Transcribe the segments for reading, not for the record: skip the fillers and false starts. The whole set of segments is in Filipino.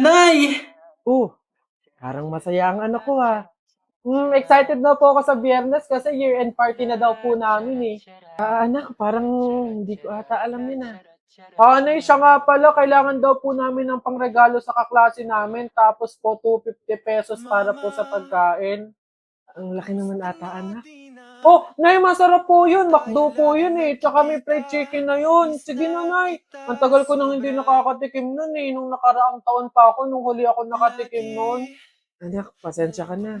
Nay! Oh, parang masaya ang anak ko excited na po ako sa Biyernes kasi year-end party na daw po namin eh. Anak, parang hindi ko ata alam yun Nay, siya nga pala, kailangan daw po namin ng pangregalo sa kaklase namin, tapos po ₱250 para po sa pagkain. Ang laki naman ata, anak. Oh, Nay, masarap po yun. McDo po yun eh. Tsaka may fried chicken na yun. Sige na, Nay. Ang tagal ko nang hindi nakakatikim nun eh. Nung nakaraang taon pa ako, nung huli ako nakatikim nun. Anak, pasensya ka na.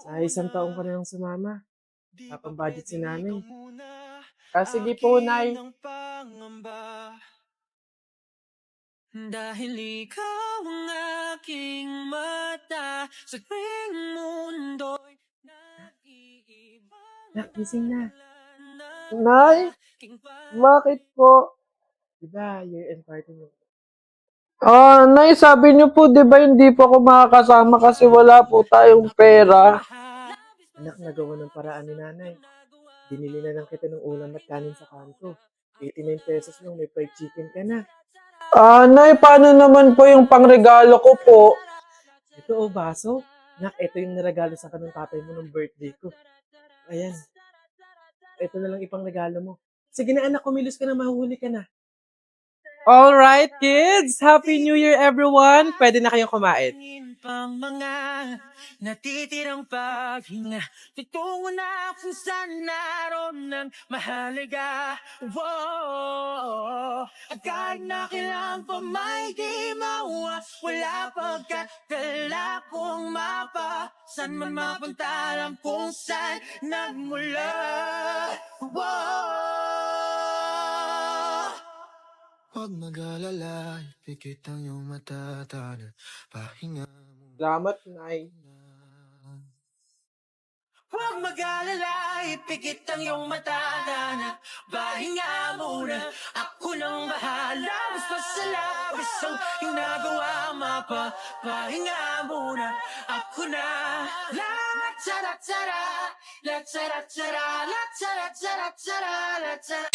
Sa isang taong ka na lang sumama. Papang-budget si nanay. Sige po, Nay. Dahil ikaw ang aking mata sa tuwing mundo'y nag-iibang Anak, gising na. na Nay, bakit po? Diba, year-end party niyo? Nay, sabi niyo po, di ba hindi po ako makakasama kasi wala po tayong pera? Anak, nagawa ng paraan ni nanay. Binili na lang kita ng ulam at kanin sa kanto. ₱89 lang, may fried chicken ka na. Nay, paano naman po yung pangregalo ko po? Ito baso. Anak, ito yung naregalo sa kanong tatay mo ng birthday ko. Ayan, ito na lang ipang regalo mo. Sige na anak, kumilos ka na, mahuhuli ka na. Alright, kids! Happy New Year, everyone! Pwede na kayong kumain. pang mga natitirang paghinga tutungo na kung saan naroon ng mahalaga. Whoa, at kahit na kailan pa may di mawa, wala pagkatala kong mapa saan man mapunta, alam kung saan nagmula. Whoa, huwag mag-alala, ipikit ang iyong mata, tana, pahinga Salamat, Nay. muna. Huwag mag-alala, ipikit ang iyong mata, tana, pahinga muna. Ako nang bahala, basta sa labis ang ginagawa, pahinga muna. Ako na, la tara tara, la tara tara, la tara tara tara, la tara.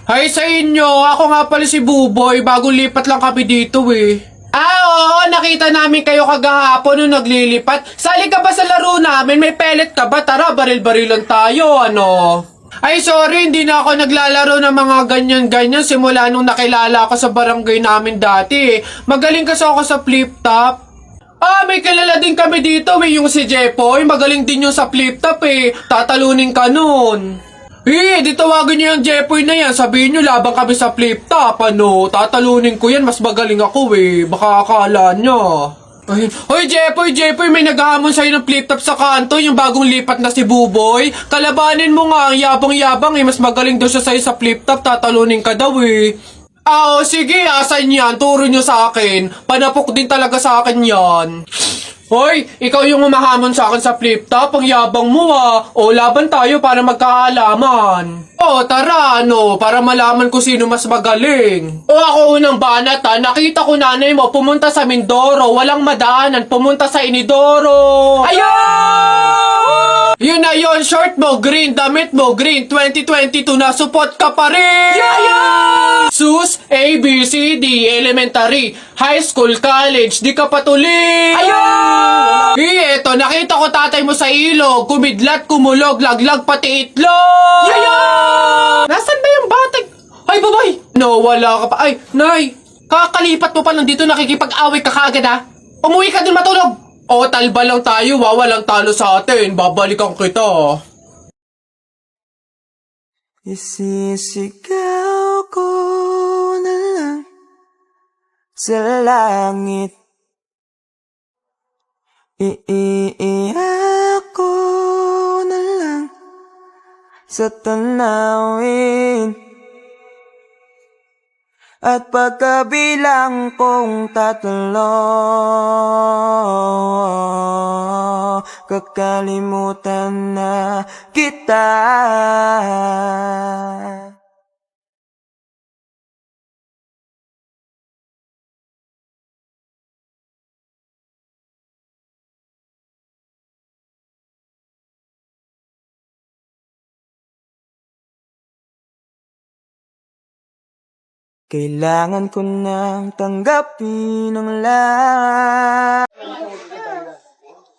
Hi sa inyo! Ako nga pala si Buboy. Bagong lipat lang kami dito eh. Oo, nakita namin kayo kagahapon nung naglilipat. Sali ka ba sa laro namin? May pellet ka ba? Tara, baril-barilan tayo, ano? Ay, sorry, hindi na ako naglalaro ng mga ganyan-ganyan simula nung nakilala ako sa barangay namin dati. Magaling kasi ako sa flip-top. May kilala din kami dito yung si Jepoy. Magaling din yung sa flip-top Tatalunin ka nun. Di tawagin niyo yung Jepoy na yan. Sabihin niyo labang kami sa flip-top, ano. Tatalunin ko yan, mas magaling ako Baka akala niya. Ay, hoy Jepoy, may naghahamon sa'yo ng flip-top sa kanto, yung bagong lipat na si Buboy. Kalabanin mo nga, ang yabang-yabang mas magaling daw siya sa'yo sa flip-top, tatalunin ka daw sige, asan yan? Turo nyo sa akin. Panapok din talaga sa akin yan. Hoy, ikaw yung humahamon sa akin sa flip-top, ang yabang mo O, laban tayo para magkaalaman. Tara, para malaman ko sino mas magaling. Ako unang banat nakita ko nanay mo pumunta sa Mindoro, walang madaanan, pumunta sa Inidoro. Ayun! Yun na yun, short mo, green, damit mo, green, 2022 na, support ka pa rin! Sus, A, B, C, D, elementary, high school, college, di ka patuloy! Ayun! Eto, nakita ko tatay mo sa ilog, kumidlat, kumulog, laglag, pati itlog! Nasaan ba yung batag? Ay, babay! No, wala ka pa. Ay, nay! Kakalipat mo pa lang dito, nakikipag-away ka kaagad Umuwi ka din matulog! Talba lang tayo walang talo sa atin. Babalikan kita. Isisigaw ko na lang sa langit. Iiiyak ko na lang sa tanawin. At pagkabilang kong tatlo, kakalimutan na kita. Kailangan ko nang tanggapin ang lahat.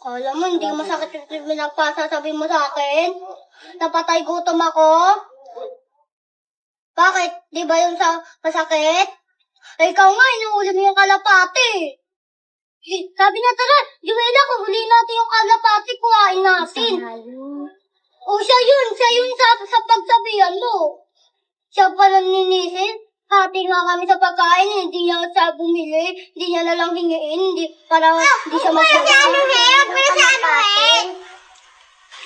Alam mo, hindi masakit yung pinagpasasabi mo sa akin. Napatay gutom ako. Bakit? Di ba yung masakit? Eh, ikaw nga, inuuli mo yung kalapati. Sabi niya, tara, Juwela, kung huli natin yung kalapati, kuhain natin. O, siya yun sa pagsabihan mo. Siya pala ninisin. Hati nga kami sa pagkain, hindi niya sa bumili, hindi niya nalang hingiin, hindi siya magsasabi.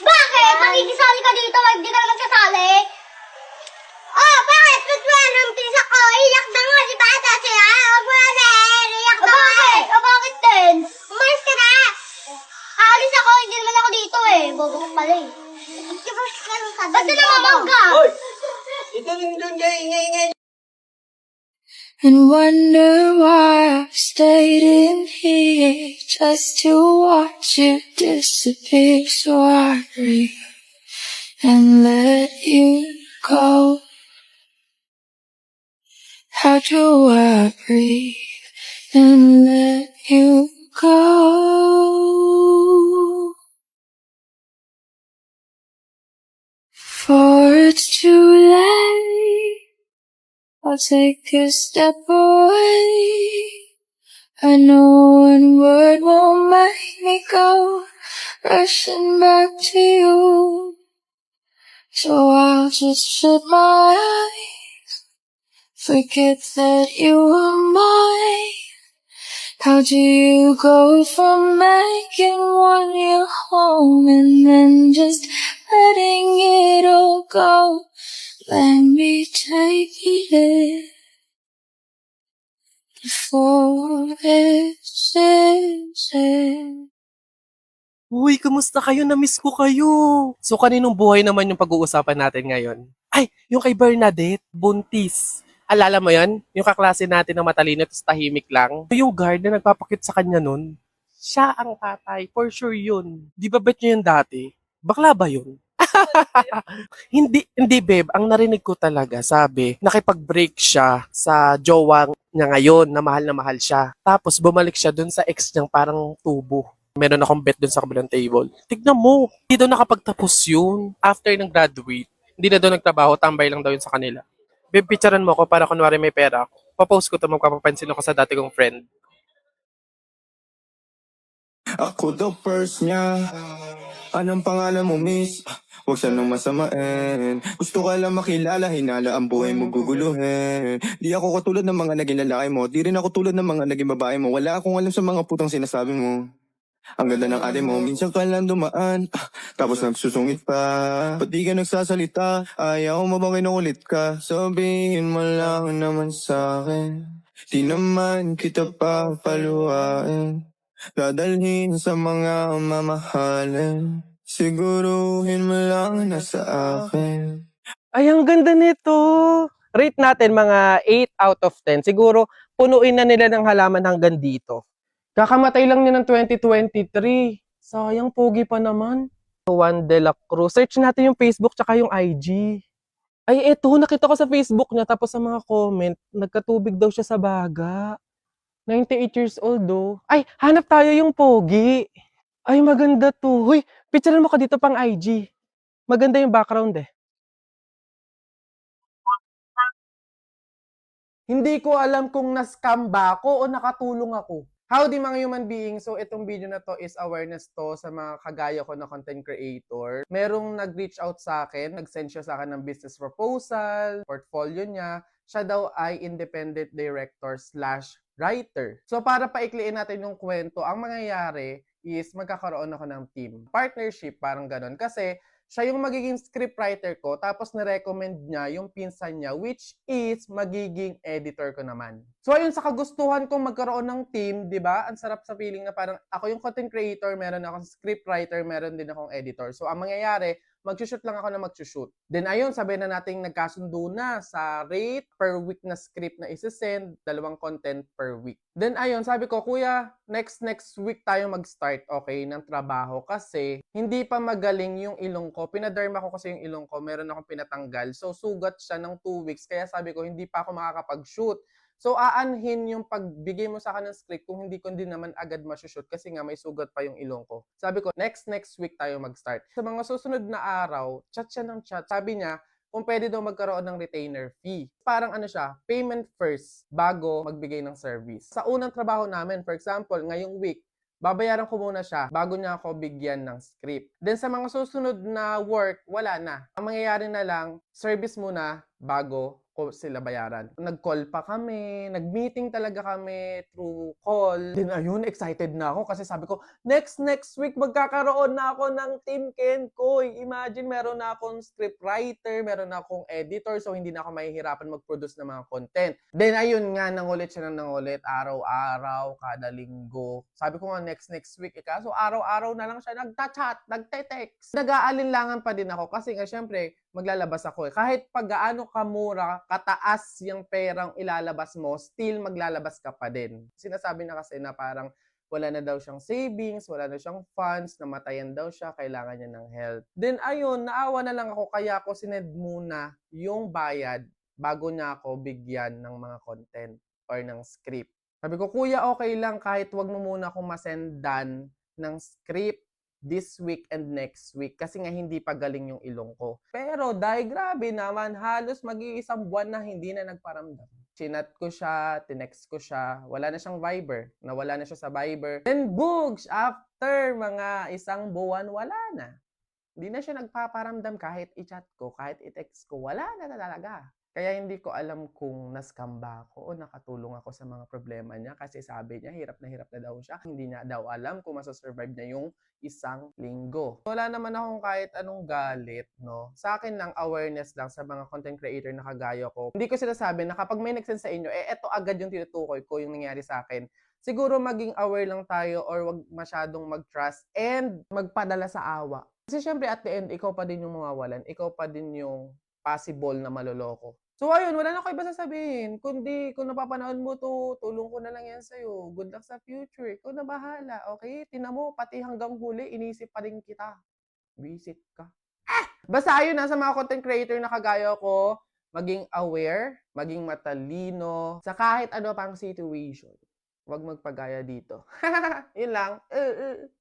Bakit? Makikisali ka dito, hindi ka na magsasali? Oh, bakit? Tutwala ng pisa ko, iyak na nga, di ba ata siya? Wala, iyak na nga. Bakit din? Umalis ka na. Aalis ako, hindi naman ako dito eh. Bobo ko pala eh. Ba't na namamag ka? Ito rin doon kayo, ingay-ingay. And wonder why I stayed in here just to watch you disappear. So I breathe and let you go. How do I breathe and let you go? For it's too late, I'll take a step away. I know one word won't make me go rushing back to you. So I'll just shut my eyes, forget that you were mine. How do you go from making one your home and then just letting it all go? Let me take you there before it's easy. Uy, kumusta kayo? Na-miss ko kayo. So, kaninong buhay naman yung pag-uusapan natin ngayon? Ay, yung kay Bernadette, buntis. Alala mo yan? Yung kaklase natin na matalino at tahimik lang. Yung guard na nagpapakit sa kanya nun, siya ang tatay. For sure yun. Di ba bet nyo yun dati? Bakla ba yun? Hindi babe. Ang narinig ko talaga, sabi, nakipag-break siya sa jowa niya ngayon na mahal siya. Tapos bumalik siya dun sa ex niyang parang tubo. Meron akong bet dun sa kabilang table. Tignan mo, hindi daw nakapagtapos yun. After ng graduate, hindi na daw nagtrabaho, tambay lang daw yun sa kanila. Babe, picturean mo ako para kunwari may pera. Papost ko to, magpapapansin ako sa dati kong friend. Ako daw first niya. Anong pangalan mo, miss? Huwag siya nang masamain. Gusto ka lang makilala, hinala ang buhay mo guguluhin. Di ako katulad ng mga naging lalaki mo. Di rin ako tulad ng mga naging babae mo. Wala akong alam sa mga putang sinasabi mo. Ang ganda ng ate mo, minsan ka lang dumaan, tapos nagsusungit pa. Ba't di ka nagsasalita? Ayaw mo bang kinukulit ka? Sabihin mo lang naman sa'kin. Di naman kita papaluhain. Dadalhin sa mga mamahalin. Siguruhin mo lang na sa akin. Ay, ang ganda nito. Rate natin mga 8 out of 10. Siguro, punuin na nila ng halaman hanggang dito. Kakamatay lang niya ng 2023. Sayang, pogi pa naman. Juan de la Cruz. Search natin yung Facebook tsaka yung IG. Ay, eto, nakita ko sa Facebook niya. Tapos sa mga comment, nagkatubig daw siya sa baga. 98 years old, oh. Ay, hanap tayo yung pogi. Ay, maganda to. Huy, picturean mo ka dito pang IG. Maganda yung background eh. Hindi ko alam kung na-scam ba ako o nakatulong ako. Howdy mga human beings. So itong video na to is awareness to sa mga kagaya ko na content creator. Merong nag-reach out sa akin, nag-send siya sa akin ng business proposal, portfolio niya. Siya daw ay independent director / writer. So para paikliin natin yung kwento, ang mangyayari is magkakaroon ako ng team. Partnership, parang ganon. Kasi siya yung magiging scriptwriter ko, tapos na-recommend niya yung pinsan niya, which is magiging editor ko naman. So ayun, sa kagustuhan kong magkaroon ng team, di ba? Ang sarap sa feeling na parang ako yung content creator, meron akong scriptwriter, meron din akong editor. So ang mangyayari, Magsushoot lang ako na magsushoot. Then ayun, sabi na nating nagkasundo na sa rate per week na script na isi-send, 2 content per week. Then ayun, sabi ko, kuya, next week tayo mag-start, okay, ng trabaho kasi hindi pa magaling yung ilong ko. Pinaderma ko kasi yung ilong ko, meron akong pinatanggal. So sugat siya ng 2 weeks, kaya sabi ko, hindi pa ako makakapag-shoot. So, aanhin yung pagbigay mo sa akin ng script kung hindi ko din naman agad masushoot kasi nga may sugat pa yung ilong ko. Sabi ko, next week tayo mag-start. Sa mga susunod na araw, chat siya ng chat. Sabi niya, kung pwede daw magkaroon ng retainer fee. Parang ano siya, payment first bago magbigay ng service. Sa unang trabaho namin, for example, ngayong week, babayaran ko muna siya bago niya ako bigyan ng script. Then sa mga susunod na work, wala na. Ang mangyayari na lang, service muna bago ko sila bayaran. Nag-call pa kami, nag-meeting talaga kami through call. Then ayun, excited na ako kasi sabi ko, next week magkakaroon na ako ng Team Kenkoy. Imagine, meron na akong script writer, meron na akong editor, so hindi na ako mahihirapan mag-produce ng mga content. Then ayun nga, nangulit siya ng nangulit, araw-araw, kada linggo. Sabi ko nga, next week, so araw-araw na lang siya nagta-chat, nagte-text. Nag-aalinlangan pa din ako kasi nga syempre, maglalabas ako eh. Kahit pag gaano kamura, kataas yung perang ilalabas mo, still maglalabas ka pa din. Sinasabi na kasi na parang wala na daw siyang savings, wala na siyang funds, namatayan daw siya, kailangan niya ng help. Then ayun, naawa na lang ako, kaya ako sinend muna yung bayad bago niya ako bigyan ng mga content or ng script. Sabi ko, kuya, okay lang kahit wag mo muna akong masendan ng script this week and next week kasi nga hindi pa galing yung ilong ko. Pero dahil grabe naman, halos mag-iisang buwan na hindi na nagparamdam. Chinat ko siya, tinext ko siya, wala na siyang Viber, nawala na siya sa Viber. Then boogs, after mga isang buwan, wala na. Hindi na siya nagpaparamdam kahit i-chat ko, kahit i-text ko, wala na talaga. Kaya hindi ko alam kung na-scam ba ako o nakatulong ako sa mga problema niya kasi sabi niya hirap na daw siya. Hindi niya daw alam kung masasurvive na yung isang linggo. Wala naman akong kahit anong galit, no? Sa akin lang, awareness lang sa mga content creator na kagaya ko. Hindi ko sinasabi na kapag may nag-send sa inyo, eto agad yung tinutukoy ko yung nangyari sa akin. Siguro maging aware lang tayo or wag masyadong mag-trust and magpadala sa awa. Kasi syempre at the end, ikaw pa din yung mawawalan. Ikaw pa din yung possible na maloloko. So ayun, wala na ako iba sasabihin. Kundi kung napapanood mo to, tulong ko na lang yan sa'yo. Good luck sa future. Ikaw na bahala, okay? Tingnan mo, pati hanggang huli, inisip pa rin kita. Visit ka. Basta ayun na sa mga content creator na kagaya ko, maging aware, maging matalino, sa kahit ano pang situation. Huwag magpagaya dito. Yun lang.